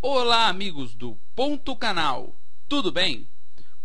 Olá, amigos do Ponto Canal, tudo bem?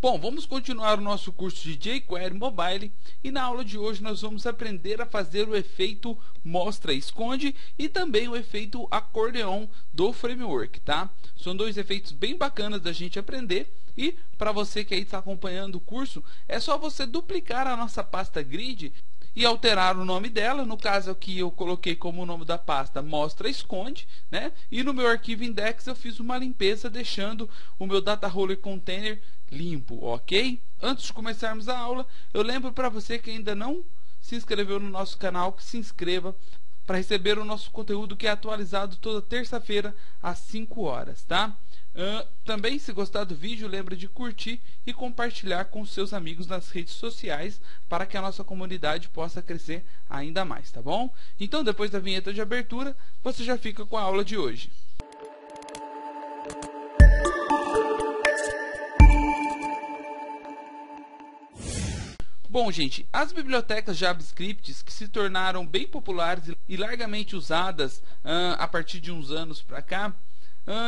Bom, vamos continuar o nosso curso de jQuery Mobile e na aula de hoje nós vamos aprender a fazer o efeito mostra e esconde e também o efeito acordeon do framework, tá? São dois efeitos bem bacanas da gente aprender e para você que aí está acompanhando o curso, é só você duplicar a nossa pasta grid e alterar o nome dela. No caso aqui eu coloquei como o nome da pasta mostra esconde, né? E no meu arquivo index eu fiz uma limpeza deixando o meu data roller container limpo, ok? Antes de começarmos a aula, eu lembro para você que ainda não se inscreveu no nosso canal, que se inscreva para receber o nosso conteúdo que é atualizado toda terça-feira às 5 horas, tá? Também, se gostar do vídeo, lembra de curtir e compartilhar com seus amigos nas redes sociais para que a nossa comunidade possa crescer ainda mais, tá bom? Então, depois da vinheta de abertura, você já fica com a aula de hoje. Bom, gente, as bibliotecas JavaScript que se tornaram bem populares e largamente usadas a partir de uns anos para cá,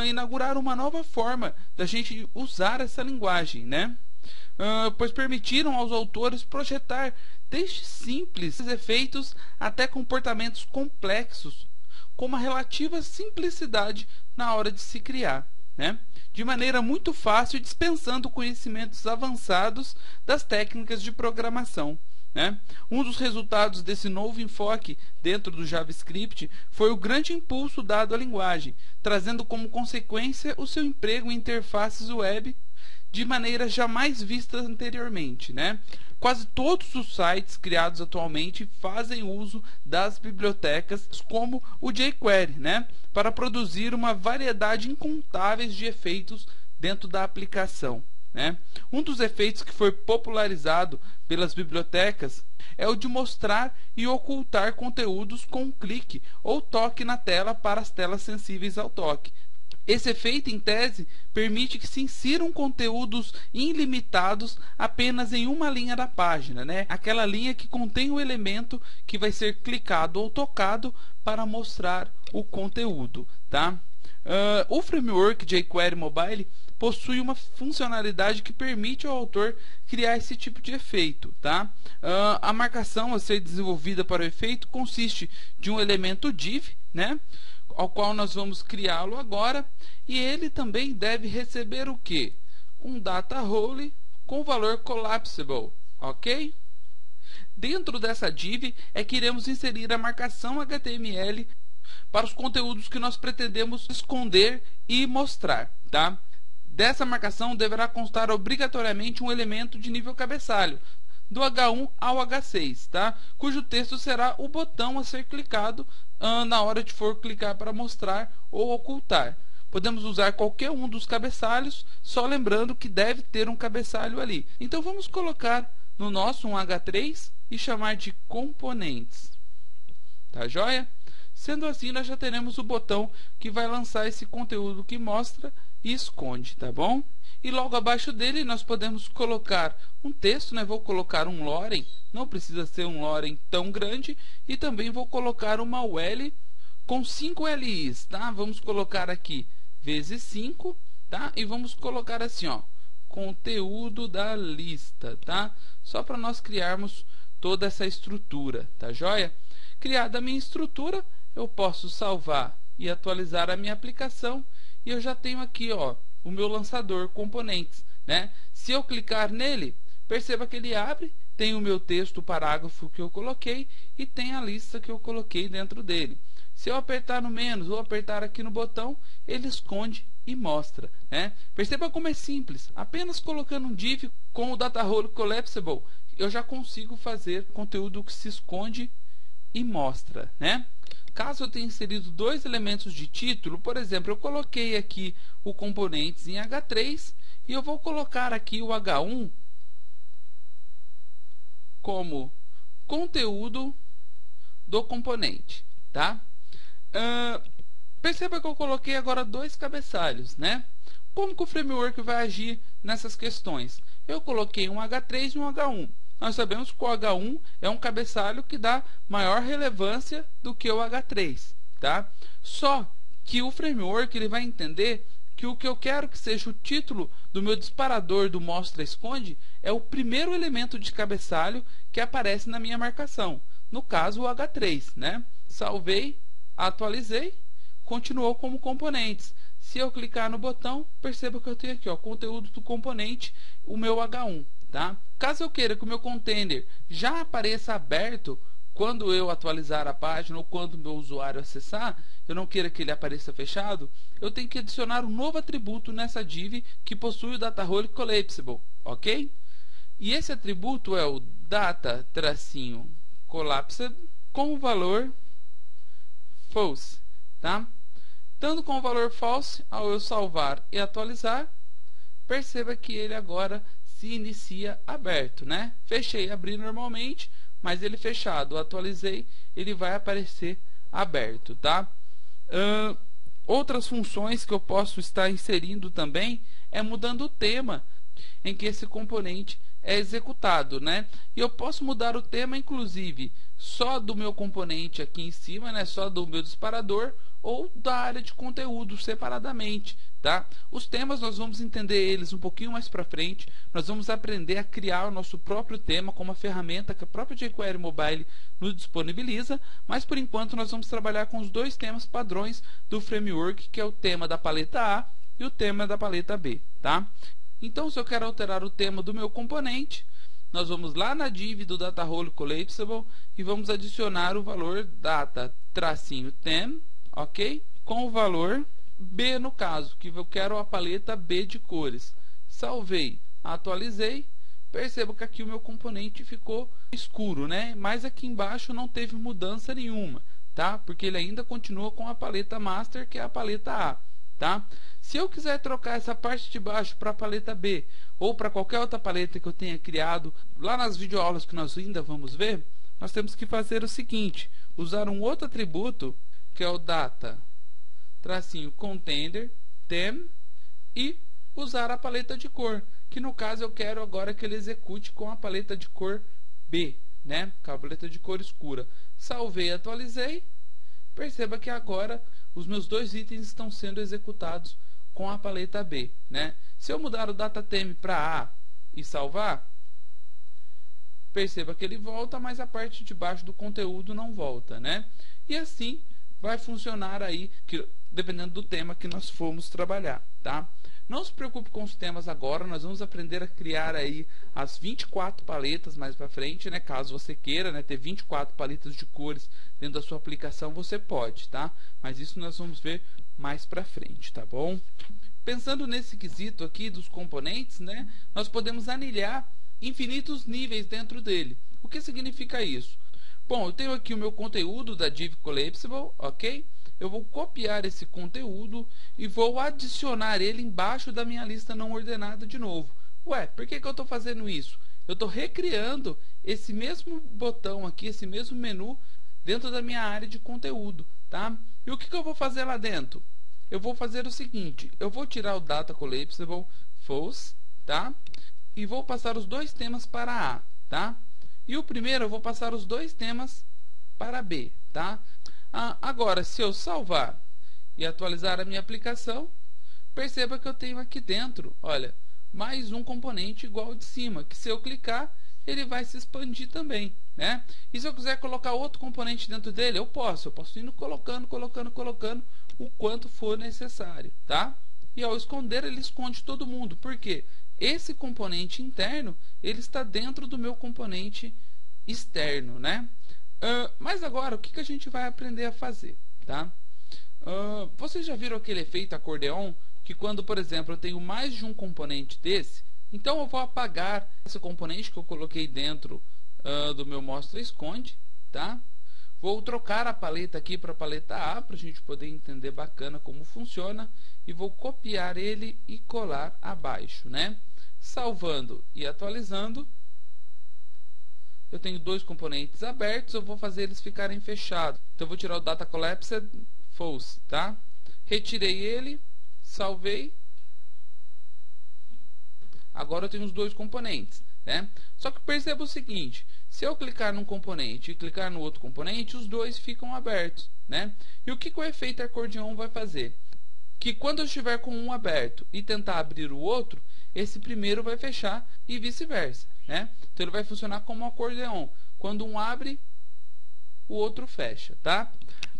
inauguraram uma nova forma da gente usar essa linguagem, né? Pois permitiram aos autores projetar desde simples efeitos até comportamentos complexos, com uma relativa simplicidade na hora de se criar, né? De maneira muito fácil, dispensando conhecimentos avançados das técnicas de programação, né? Um dos resultados desse novo enfoque dentro do JavaScript foi o grande impulso dado à linguagem, trazendo como consequência o seu emprego em interfaces web de maneira jamais vista anteriormente, né? Quase todos os sites criados atualmente fazem uso das bibliotecas como o jQuery, né? Para produzir uma variedade incontável de efeitos dentro da aplicação, né? Um dos efeitos que foi popularizado pelas bibliotecas é o de mostrar e ocultar conteúdos com um clique ou toque na tela para as telas sensíveis ao toque. Esse efeito, em tese, permite que se insiram conteúdos ilimitados apenas em uma linha da página, né? Aquela linha que contém o elemento que vai ser clicado ou tocado para mostrar o conteúdo, tá? O framework jQuery Mobile possui uma funcionalidade que permite ao autor criar esse tipo de efeito, tá? A marcação a ser desenvolvida para o efeito consiste de um elemento div, né? Ao qual nós vamos criá-lo agora, e ele também deve receber o que? Um data role com valor collapsible, ok? Dentro dessa div é que iremos inserir a marcação HTML para os conteúdos que nós pretendemos esconder e mostrar, tá? Dessa marcação deverá constar obrigatoriamente um elemento de nível cabeçalho, do H1 ao H6, tá? Cujo texto será o botão a ser clicado na hora de for clicar para mostrar ou ocultar. Podemos usar qualquer um dos cabeçalhos, só lembrando que deve ter um cabeçalho ali. Então vamos colocar no nosso um H3 e chamar de componentes. Tá joia? Sendo assim, nós já teremos o botão que vai lançar esse conteúdo que mostra e esconde, tá bom? E logo abaixo dele nós podemos colocar um texto, né? Vou colocar um lorem, não precisa ser um lorem tão grande, e também vou colocar uma UL com 5 LIs, tá? Vamos colocar aqui vezes 5, tá? E vamos colocar assim, ó, conteúdo da lista, tá? Só para nós criarmos toda essa estrutura, tá joia? Criada a minha estrutura, eu posso salvar e atualizar a minha aplicação, e eu já tenho aqui, ó, o meu lançador componentes, né? Se eu clicar nele, perceba que ele abre, tem o meu texto, o parágrafo que eu coloquei e tem a lista que eu coloquei dentro dele. Se eu apertar no menos ou apertar aqui no botão, ele esconde e mostra, né? Perceba como é simples. Apenas colocando um div com o data role collapsible, eu já consigo fazer conteúdo que se esconde e mostra, né? Caso eu tenha inserido dois elementos de título, por exemplo, eu coloquei aqui o componentes em H3 e eu vou colocar aqui o H1 como conteúdo do componente, tá? Perceba que eu coloquei agora dois cabeçalhos, né? Como que o framework vai agir nessas questões? Eu coloquei um H3 e um H1. Nós sabemos que o H1 é um cabeçalho que dá maior relevância do que o H3, tá? Só que o framework ele vai entender que o que eu quero que seja o título do meu disparador do mostra-esconde é o primeiro elemento de cabeçalho que aparece na minha marcação. No caso, o H3, né? Salvei, atualizei, continuou como componentes. Se eu clicar no botão, perceba que eu tenho aqui, ó, conteúdo do componente, o meu H1, tá? Caso eu queira que o meu container já apareça aberto quando eu atualizar a página ou quando o meu usuário acessar, eu não queira que ele apareça fechado, eu tenho que adicionar um novo atributo nessa div que possui o data-role collapsible, ok? E esse atributo é o data-collapsed com o valor false, tá? Tanto com o valor false, ao eu salvar e atualizar, perceba que ele agora se inicia aberto, né? Fechei, abri normalmente, mas ele fechado, atualizei, ele vai aparecer aberto, tá? Outras funções que eu posso estar inserindo também é mudando o tema em que esse componente é executado, né? E eu posso mudar o tema, inclusive, só do meu componente aqui em cima, né? Só do meu disparador ou da área de conteúdo separadamente, tá? Os temas nós vamos entender eles um pouquinho mais para frente. Nós vamos aprender a criar o nosso próprio tema com uma ferramenta que a própria jQuery Mobile nos disponibiliza, mas por enquanto nós vamos trabalhar com os dois temas padrões do framework, que é o tema da paleta A e o tema da paleta B, tá? Então, se eu quero alterar o tema do meu componente, nós vamos lá na div do data-role collapsible e vamos adicionar o valor data-them, ok? Com o valor B, no caso, que eu quero a paleta B de cores. Salvei, atualizei, perceba que aqui o meu componente ficou escuro, né? Mas aqui embaixo não teve mudança nenhuma, tá? Porque ele ainda continua com a paleta master, que é a paleta A, tá? Se eu quiser trocar essa parte de baixo para a paleta B ou para qualquer outra paleta que eu tenha criado, lá nas videoaulas que nós ainda vamos ver, nós temos que fazer o seguinte: usar um outro atributo, que é o data-container them, e usar a paleta de cor, que no caso eu quero agora que ele execute com a paleta de cor B, né? Com a paleta de cor escura. Salvei, atualizei, perceba que agora os meus dois itens estão sendo executados com a paleta B, né? Se eu mudar o data-theme para A e salvar, perceba que ele volta, mas a parte de baixo do conteúdo não volta, né? E assim vai funcionar aí, dependendo do tema que nós formos trabalhar, tá? Não se preocupe com os temas agora, nós vamos aprender a criar aí as 24 paletas mais para frente, né? Caso você queira, né, ter 24 paletas de cores dentro da sua aplicação, você pode, tá? Mas isso nós vamos ver mais para frente, tá bom? Pensando nesse quesito aqui dos componentes, né, nós podemos anilhar infinitos níveis dentro dele. O que significa isso? Bom, eu tenho aqui o meu conteúdo da div collapsible, ok? Eu vou copiar esse conteúdo e vou adicionar ele embaixo da minha lista não ordenada de novo. Ué, por que eu estou fazendo isso? Eu estou recriando esse mesmo botão aqui, esse mesmo menu dentro da minha área de conteúdo, tá? E o que eu vou fazer lá dentro? Eu vou fazer o seguinte: eu vou tirar o data collapsible false, tá? E vou passar os dois temas para A, tá? E o primeiro eu vou passar os dois temas para B, tá? Agora, se eu salvar e atualizar a minha aplicação, perceba que eu tenho aqui dentro, olha, mais um componente igual ao de cima, que se eu clicar, ele vai se expandir também, né? E se eu quiser colocar outro componente dentro dele, eu posso ir colocando o quanto for necessário, tá? E ao esconder, ele esconde todo mundo. Por quê? Esse componente interno, ele está dentro do meu componente externo, né? Mas agora, o que a gente vai aprender a fazer, tá? Vocês já viram aquele efeito acordeon, que quando, por exemplo, eu tenho mais de um componente desse, então eu vou apagar esse componente que eu coloquei dentro do meu mostra-esconde, tá? Vou trocar a paleta aqui para a paleta A, para a gente poder entender bacana como funciona, e vou copiar ele e colar abaixo, né? Salvando e atualizando, eu tenho dois componentes abertos, eu vou fazer eles ficarem fechados. Então eu vou tirar o data collapsed false, tá? Retirei ele, salvei. Agora eu tenho os dois componentes, né? Só que perceba o seguinte: se eu clicar num componente e clicar no outro componente, os dois ficam abertos, né? E o que o efeito acordeon vai fazer? que quando eu estiver com um aberto e tentar abrir o outro, esse primeiro vai fechar e vice-versa, né? Então ele vai funcionar como um acordeon. Quando um abre, o outro fecha, tá?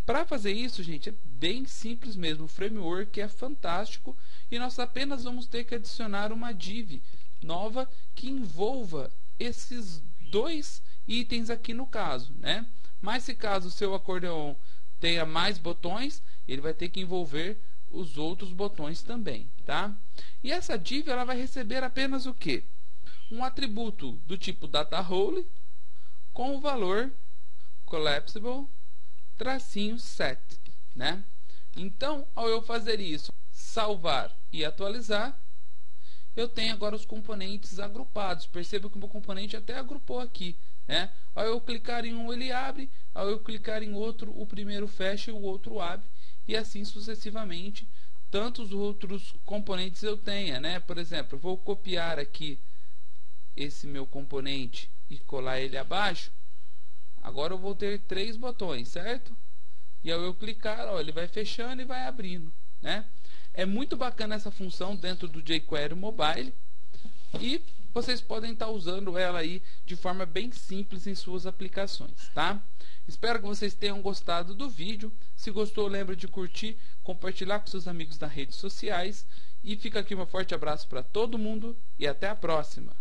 Para fazer isso, gente, é bem simples mesmo. O framework é fantástico e nós apenas vamos ter que adicionar uma div nova que envolva esses dois itens aqui no caso, né? Mas se caso o seu acordeon tenha mais botões, ele vai ter que envolver os outros botões também, tá? E essa div ela vai receber apenas o que? Um atributo do tipo dataRole com o valor collapsible -set, né? Então, ao eu fazer isso, salvar e atualizar, eu tenho agora os componentes agrupados. Perceba que o meu componente até agrupou aqui, né? Ao eu clicar em um, ele abre. Ao eu clicar em outro, o primeiro fecha e o outro abre. E assim sucessivamente, tantos outros componentes eu tenha, né? Por exemplo, eu vou copiar aqui esse meu componente e colar ele abaixo. Agora eu vou ter 3 botões, certo? E ao eu clicar, ó, ele vai fechando e vai abrindo, né? É muito bacana essa função dentro do jQuery Mobile e vocês podem estar usando ela aí de forma bem simples em suas aplicações, tá? Espero que vocês tenham gostado do vídeo. Se gostou, lembre de curtir, compartilhar com seus amigos nas redes sociais. E fica aqui um forte abraço para todo mundo e até a próxima!